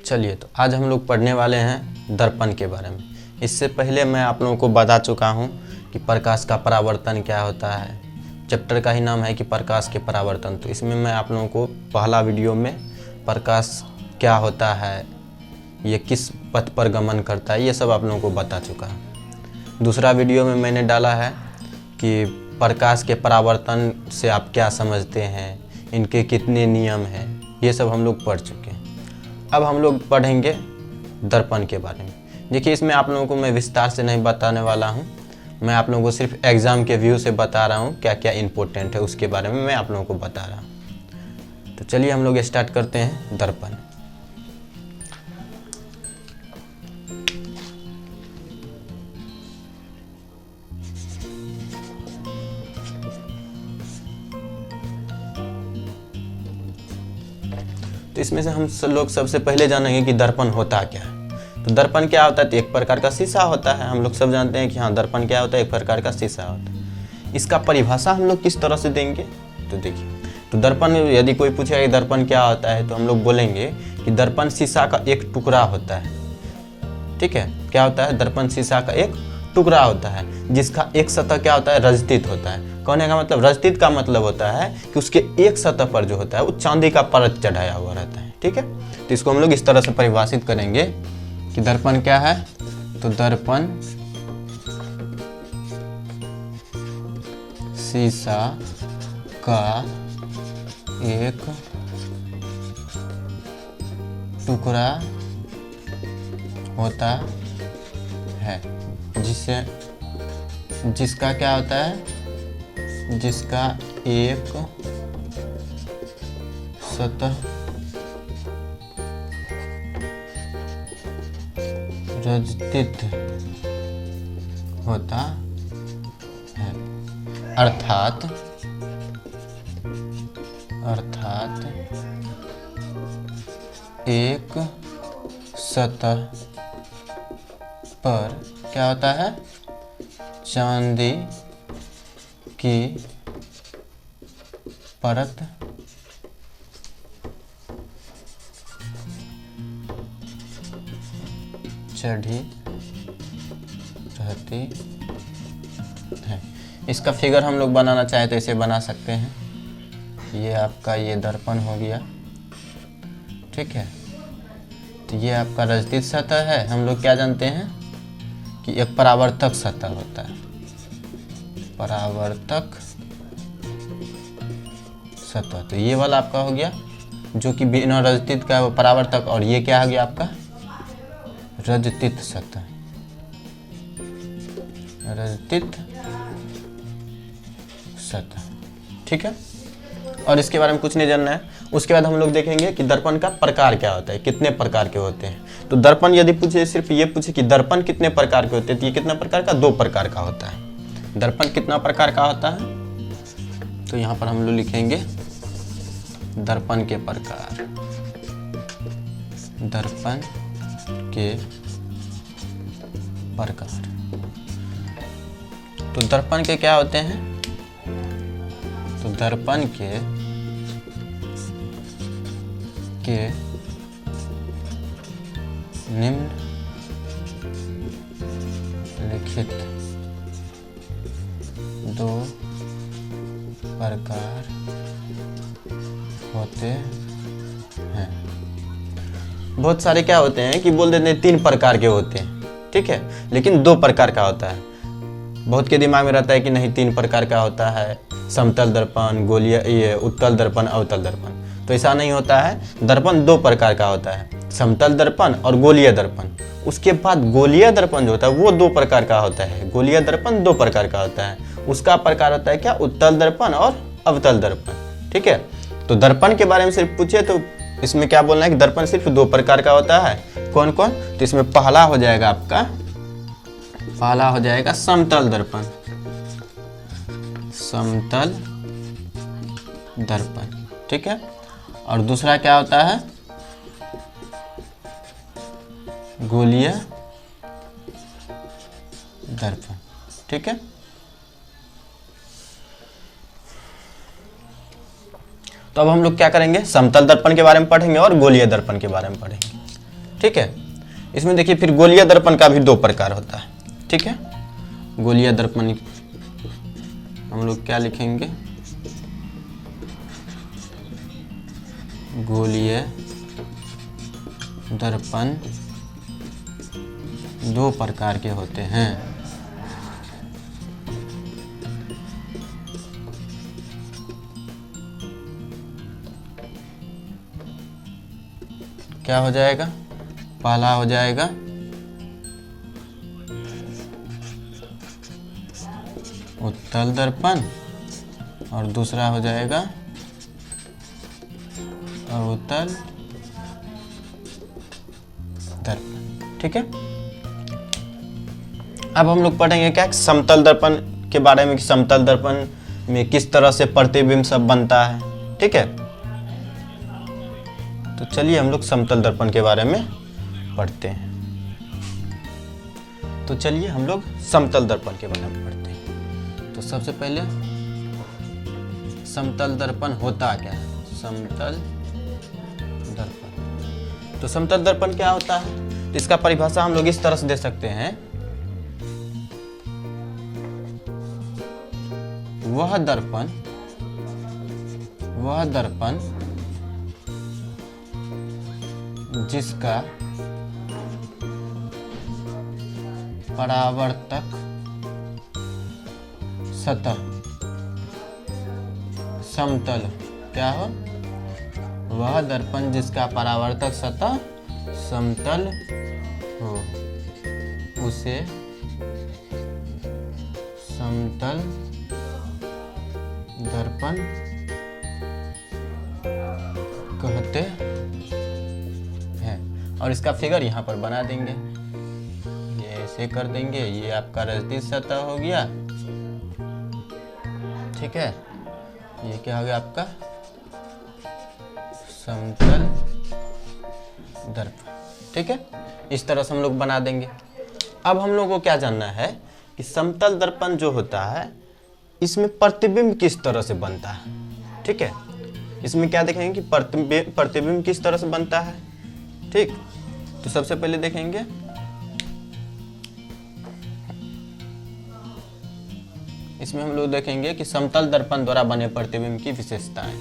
चलिए, तो आज हम लोग पढ़ने वाले हैं दर्पण के बारे में। इससे पहले मैं आप लोगों को बता चुका हूं कि प्रकाश का परावर्तन क्या होता है। चैप्टर का ही नाम है कि प्रकाश के परावर्तन। तो इसमें मैं आप लोगों को पहला वीडियो में प्रकाश क्या होता है, ये किस पथ पर गमन करता है, ये सब आप लोगों को बता चुका है। दूसरा वीडियो में मैंने डाला है कि प्रकाश के परावर्तन से आप क्या समझते हैं, इनके कितने नियम हैं, ये सब हम लोग पढ़ चुके हैं। अब हम लोग पढ़ेंगे दर्पण के बारे में। देखिए, इसमें आप लोगों को मैं विस्तार से नहीं बताने वाला हूँ। मैं आप लोगों को सिर्फ एग्ज़ाम के व्यू से बता रहा हूँ क्या क्या इम्पोर्टेंट है, उसके बारे में मैं आप लोगों को बता रहा हूँ। तो चलिए हम लोग स्टार्ट करते हैं दर्पण। तो इसमें से हम लोग सबसे पहले जानेंगे कि दर्पण होता क्या है। तो दर्पण क्या होता है? तो एक प्रकार का शीशा होता है। हम लोग सब जानते हैं कि हाँ, दर्पण क्या होता है, एक प्रकार का शीशा होता है। इसका परिभाषा हम लोग किस तरह से देंगे? तो देखिए, तो दर्पण, यदि कोई पूछेगा कि दर्पण क्या होता है, तो हम लोग बोलेंगे कि दर्पण शीशा का एक टुकड़ा होता है। ठीक है, क्या होता है? दर्पण शीशा का एक टुकड़ा होता है जिसका एक सतह क्या होता है? रजतित होता है। कहने का मतलब, रजतित का मतलब होता है कि उसके एक सतह पर जो होता है वो चांदी का परत चढ़ाया हुआ रहता है। ठीक है, तो इसको हम लोग इस तरह से परिभाषित करेंगे कि दर्पण क्या है। तो दर्पण शीशा का एक टुकड़ा होता है जिसका क्या होता है? जिसका एक सतह रजतित होता है, अर्थात एक सतह पर क्या होता है? चांदी की परत चढ़ी रहती है। इसका फिगर हम लोग बनाना चाहे तो इसे बना सकते हैं। ये आपका ये दर्पण हो गया। ठीक है, तो ये आपका रजतित सतह है। हम लोग क्या जानते हैं कि एक परावर्तक सतह होता है, परावर्तक सतह। तो ये वाला आपका हो गया जो कि बिना रजतित का वो परावर्तक, और ये क्या हो गया आपका? रजतित सतह, रजतित सतह। ठीक है, और इसके बारे में कुछ नहीं जानना है। उसके बाद हम लोग देखेंगे कि दर्पण का प्रकार क्या होता है, कितने प्रकार के होते हैं। तो दर्पण यदि पूछे, सिर्फ ये पूछे कि दर्पण कितने प्रकार के होते हैं, तो ये कितना प्रकार का? 2 प्रकार का होता है। दर्पण कितना प्रकार का होता है? तो यहाँ पर हम लोग लिखेंगे दर्पण के प्रकार। दर्पण के प्रकार। तो दर्पण के क्या होते हैं? तो दर्पण के निम्नलिखित 2 प्रकार होते हैं। बहुत सारे क्या होते हैं कि बोल देते हैं 3 प्रकार के होते हैं। ठीक है, लेकिन 2 प्रकार का होता है। बहुत के दिमाग में रहता है कि नहीं, 3 प्रकार का होता है, समतल दर्पण, गोलीय, ये उत्तल दर्पण, अवतल दर्पण। तो ऐसा नहीं होता है। दर्पण 2 प्रकार का होता है, समतल दर्पण और गोलीय दर्पण। उसके बाद गोलीय दर्पण जो होता है वो 2 प्रकार का होता है। गोलीय दर्पण 2 प्रकार का होता है। उसका प्रकार होता है क्या? उत्तल दर्पण और अवतल दर्पण। ठीक है, तो दर्पण के बारे में सिर्फ पूछे तो इसमें क्या बोलना है कि दर्पण सिर्फ 2 प्रकार का होता है। कौन कौन? तो इसमें पहला हो जाएगा आपका, पहला हो जाएगा समतल दर्पण, समतल दर्पण। ठीक है, और दूसरा क्या होता है? गोलीय दर्पण। ठीक है, तो अब हम लोग क्या करेंगे? समतल दर्पण के बारे में पढ़ेंगे और गोलीय दर्पण के बारे में पढ़ेंगे। ठीक है। इसमें देखिए फिर गोलीय दर्पण का भी 2 प्रकार होता है, ठीक है। गोलीय दर्पण हम लोग क्या लिखेंगे, गोलीय दर्पण 2 प्रकार के होते हैं। क्या हो जाएगा, पहला हो जाएगा उत्तल दर्पण और दूसरा हो जाएगा अवतल दर्पण, ठीक है। अब हम लोग पढ़ेंगे क्या समतल दर्पण के बारे में, कि समतल दर्पण में किस तरह से प्रतिबिंब सब बनता है, ठीक है। तो चलिए हम लोग समतल दर्पण के बारे में पढ़ते हैं। तो चलिए हम लोग समतल दर्पण के बारे में पढ़ते हैं। तो सबसे पहले समतल दर्पण होता क्या है, समतल दर्पण। तो समतल दर्पण क्या होता है, तो इसका परिभाषा हम लोग इस तरह से दे सकते हैं, वह दर्पण जिसका परावर्तक सतह समतल, क्या हो, वह दर्पण जिसका परावर्तक सतह समतल हो उसे समतल दर्पण कहते हैं। और इसका फिगर यहाँ पर बना देंगे, ये ऐसे कर देंगे, ये आपका रजती सतह हो गया, ठीक है। ये क्या हो गया आपका समतल दर्पण, ठीक है। इस तरह से हम लोग बना देंगे। अब हम लोग को क्या जानना है कि समतल दर्पण जो होता है इसमें प्रतिबिंब किस तरह से बनता है, ठीक है। इसमें क्या देखेंगे कि प्रतिबिंब किस तरह से बनता है, ठीक। तो सबसे पहले देखेंगे इसमें हम लोग देखेंगे कि समतल दर्पण द्वारा बने प्रतिबिंब की विशेषताएं।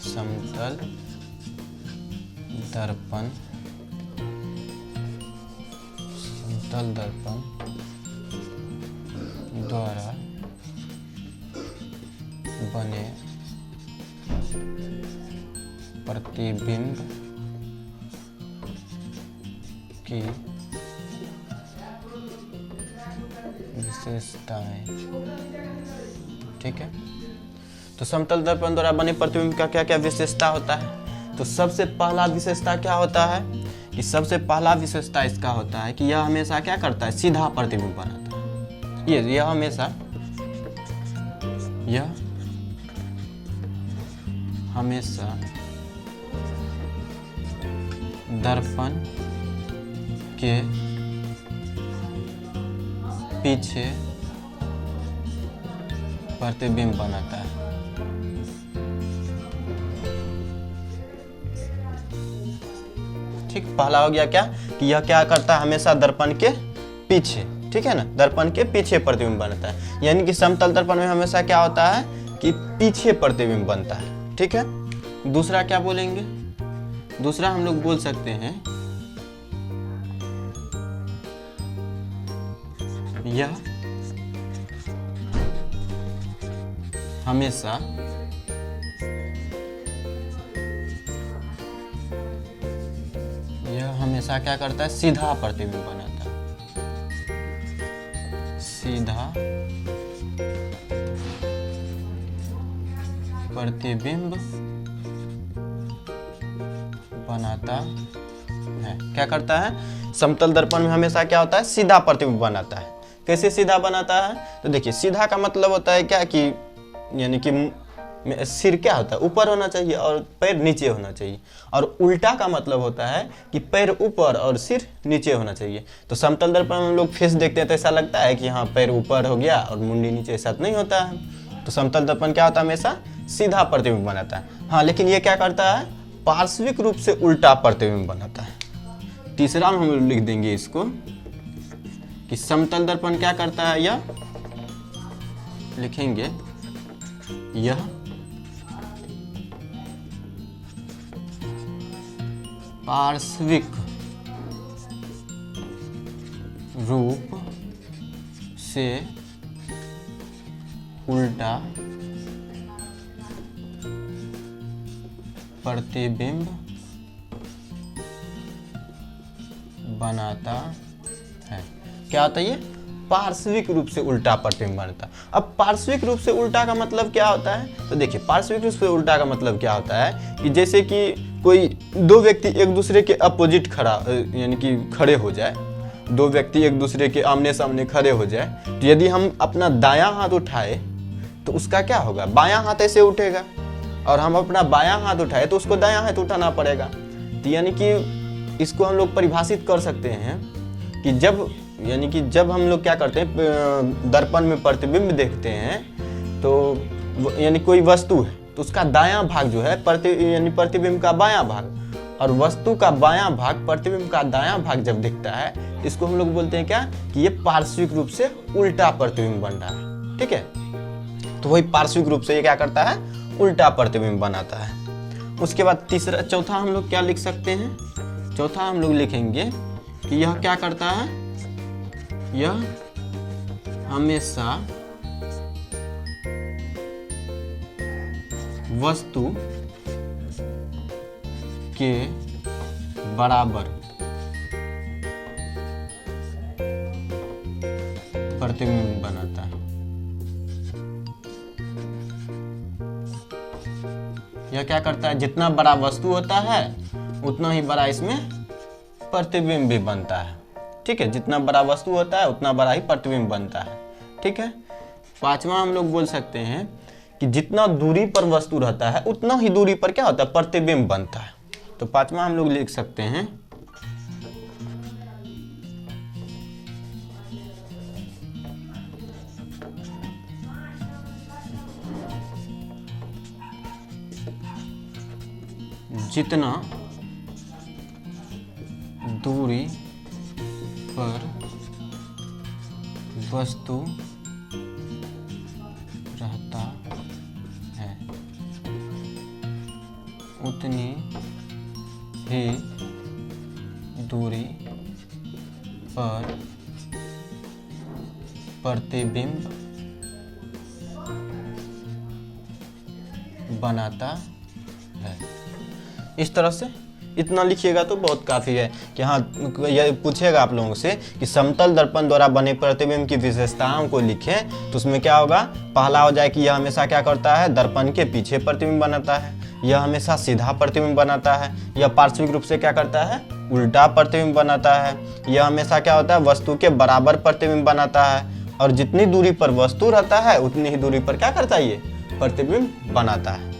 समतल दर्पण द्वारा बने प्रतिबिंब की विशेषताएं, ठीक है। तो समतल दर्पण द्वारा बने प्रतिबिंब का क्या क्या विशेषता होता है, तो सबसे पहला विशेषता क्या होता है कि सबसे पहला विशेषता इसका होता है कि यह हमेशा क्या करता है, सीधा प्रतिबिंब बनाता है। यह हमेशा दर्पण के पीछे प्रतिबिंब बनाता है, ठीक। पहला हो गया क्या कि यह क्या करता है, हमेशा दर्पण के पीछे, ठीक है ना, दर्पण के पीछे प्रतिबिंब बनता है। यानी कि समतल दर्पण में हमेशा क्या होता है कि पीछे प्रतिबिंब बनता है, ठीक है। दूसरा क्या बोलेंगे, दूसरा हम लोग बोल सकते हैं यह हमेशा क्या करता है, सीधा प्रतिबिंब बनाता है, सीधा प्रतिबिंब बनाता है। क्या करता है, समतल दर्पण में हमेशा क्या होता है, सीधा प्रतिबिंब बनाता है। कैसे सीधा बनाता है, तो देखिए सीधा का मतलब होता है क्या कि यानी कि सिर क्या होता है, ऊपर होना चाहिए और पैर नीचे होना चाहिए, और उल्टा का मतलब होता है कि पैर ऊपर और सिर नीचे होना चाहिए। तो समतल दर्पण में हम लोग फेस देखते हैं तो ऐसा लगता है कि हाँ पैर ऊपर हो गया और मुंडी नीचे, ऐसा नहीं होता है। तो समतल दर्पण क्या होता है, हमेशा सीधा प्रतिबिंब बनाता है। हाँ, लेकिन ये क्या करता है, पार्श्विक रूप से उल्टा प्रतिबिंब बनाता है। तीसरा में हम लिख देंगे इसको कि समतल दर्पण क्या करता है, यह लिखेंगे यह पार्श्विक रूप से उल्टा प्रतिबिंब बनाता है। क्या होता है ये? पार्श्विक रूप से उल्टा प्रतिबिंब बनता है। अब पार्श्विक रूप से उल्टा का मतलब क्या होता है? तो देखिए, पार्श्विक रूप से उल्टा का मतलब क्या होता है कि जैसे कि कोई दो व्यक्ति एक दूसरे के अपोजिट खड़ा यानी कि खड़े हो जाए, दो व्यक्ति एक दूसरे के आमने सामने खड़े हो जाए, तो यदि हम अपना दायां हाथ उठाए तो उसका क्या होगा? बायां हाथ ऐसे उठेगा, और हम अपना बायां हाथ उठाए तो उसको दायां हाथ उठाना पड़ेगा। तो यानी कि इसको हम लोग परिभाषित कर सकते हैं कि जब हम लोग क्या करते हैं, दर्पण में प्रतिबिंब देखते हैं, तो यानी कोई वस्तु है तो उसका दायां भाग जो है प्रतिबिंब का बायां भाग, और वस्तु का बायां भाग प्रतिबिंब का दायां भाग जब दिखता है, इसको हम लोग बोलते हैं क्या, कि ये पार्श्विक रूप से उल्टा प्रतिबिंब बन रहा है। ठीक है, तो वही पार्श्विक रूप से ये क्या करता है? उल्टा प्रतिबिंब बनाता है। उसके बाद चौथा हम लोग क्या लिख सकते हैं? चौथा हम लोग लिखेंगे कि यह क्या करता है? यह हमेशा वस्तु के बराबर प्रतिबिंब बनाता है। यह क्या करता है? जितना बड़ा वस्तु होता है उतना ही बड़ा इसमें प्रतिबिंब भी बनता है। ठीक है, जितना बड़ा वस्तु होता है उतना बड़ा ही प्रतिबिंब बनता है। ठीक है, पांचवा हम लोग बोल सकते हैं कि जितना दूरी पर वस्तु रहता है उतना ही दूरी पर क्या होता है? प्रतिबिंब बनता है। तो पांचवा हम लोग लिख सकते हैं जितना दूरी पर वस्तु रहता है उतनी ही दूरी पर प्रतिबिंब बनाता है। इस तरह से इतना लिखिएगा तो बहुत काफ़ी है कि हाँ, यह पूछेगा आप लोगों से कि समतल दर्पण द्वारा बने प्रतिबिंब की विशेषताओं को लिखें, तो उसमें क्या होगा? पहला हो जाए कि यह हमेशा क्या करता है? दर्पण के पीछे प्रतिबिंब बनाता है, यह हमेशा सीधा प्रतिबिंब बनाता है, यह पार्श्विक रूप से क्या करता है? उल्टा प्रतिबिंब बनाता है, यह हमेशा क्या होता है? वस्तु के बराबर प्रतिबिंब बनाता है, और जितनी दूरी पर वस्तु रहता है उतनी ही दूरी पर क्या करता है? ये प्रतिबिंब बनाता है।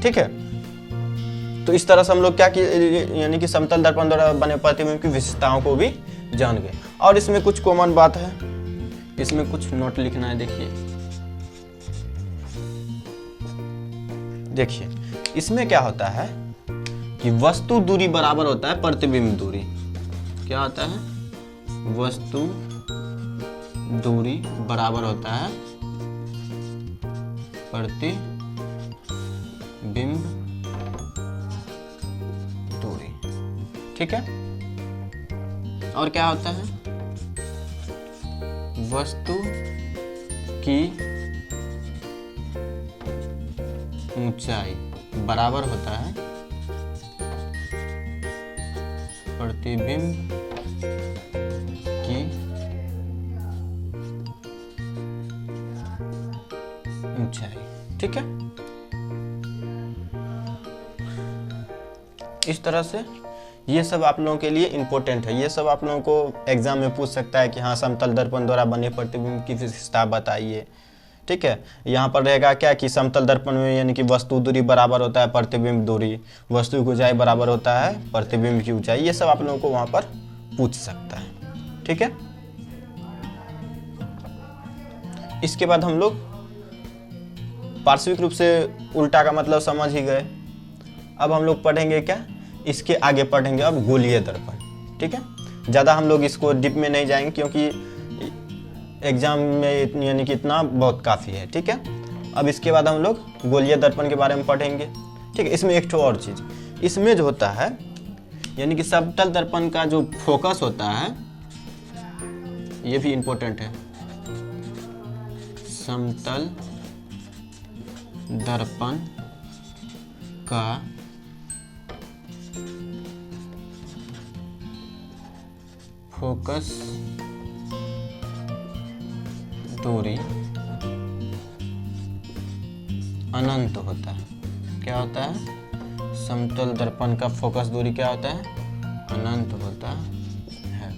ठीक है, तो इस तरह से हम लोग क्या यानी कि समतल दर्पण द्वारा बने प्रतिबिंब की विशेषताओं को भी जान गए। और इसमें कुछ कॉमन बात है, इसमें कुछ नोट लिखना है। देखिए इसमें क्या होता है कि वस्तु दूरी बराबर होता है प्रतिबिंब दूरी। क्या होता है? वस्तु दूरी बराबर होता है प्रतिबिंब दूरी। ठीक है, और क्या होता है? वस्तु की ऊंचाई बराबर होता है प्रतिबिंब की ऊंचाई। ठीक है, इस तरह से ये सब आप लोगों के लिए इम्पोर्टेंट है। ये सब आप लोगों को एग्जाम में पूछ सकता है कि हाँ, समतल दर्पण द्वारा बने प्रतिबिंब की विशेषता बताइए। ठीक है, यहाँ पर रहेगा क्या कि समतल दर्पण में यानी कि वस्तु दूरी बराबर होता है प्रतिबिंब दूरी, वस्तु की ऊंचाई बराबर होता है प्रतिबिंब की ऊंचाई। ये सब आप लोगों को वहाँ पर पूछ सकता है। ठीक है, इसके बाद हम लोग पार्श्विक रूप से उल्टा का मतलब समझ ही गए। अब हम लोग पढ़ेंगे क्या, इसके आगे पढ़ेंगे अब गोलीय दर्पण। ठीक है, ज़्यादा हम लोग इसको डीप में नहीं जाएंगे क्योंकि एग्जाम में यानी कि इतना बहुत काफ़ी है। ठीक है, अब इसके बाद हम लोग गोलीय दर्पण के बारे में पढ़ेंगे। ठीक है, इसमें एक ठो और चीज़, इसमें जो होता है यानी कि समतल दर्पण का जो फोकस होता है ये भी इम्पोर्टेंट है। समतल दर्पण का फोकस दूरी अनंत होता है। क्या होता है, समतल दर्पण का फोकस दूरी क्या होता है, अनंत होता है।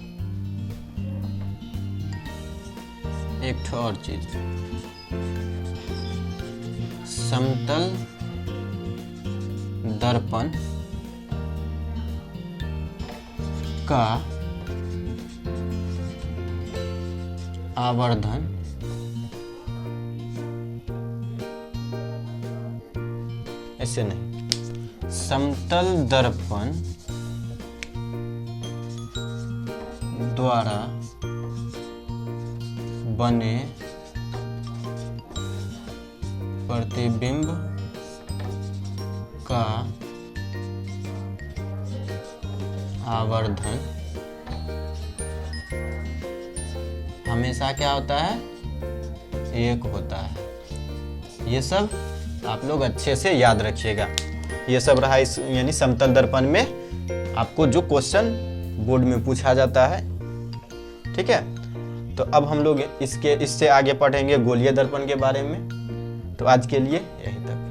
एक ठो और चीज, समतल दर्पण का आवर्धन ऐसे नहीं, समतल दर्पण द्वारा बने प्रतिबिंब का आवर्धन हमेशा क्या होता है, एक होता है। ये सब आप लोग अच्छे से याद रखिएगा। ये सब रहा इस यानी समतल दर्पण में आपको जो क्वेश्चन बोर्ड में पूछा जाता है। ठीक है, तो अब हम लोग इससे आगे पढ़ेंगे गोलीय दर्पण के बारे में। तो आज के लिए यही तक।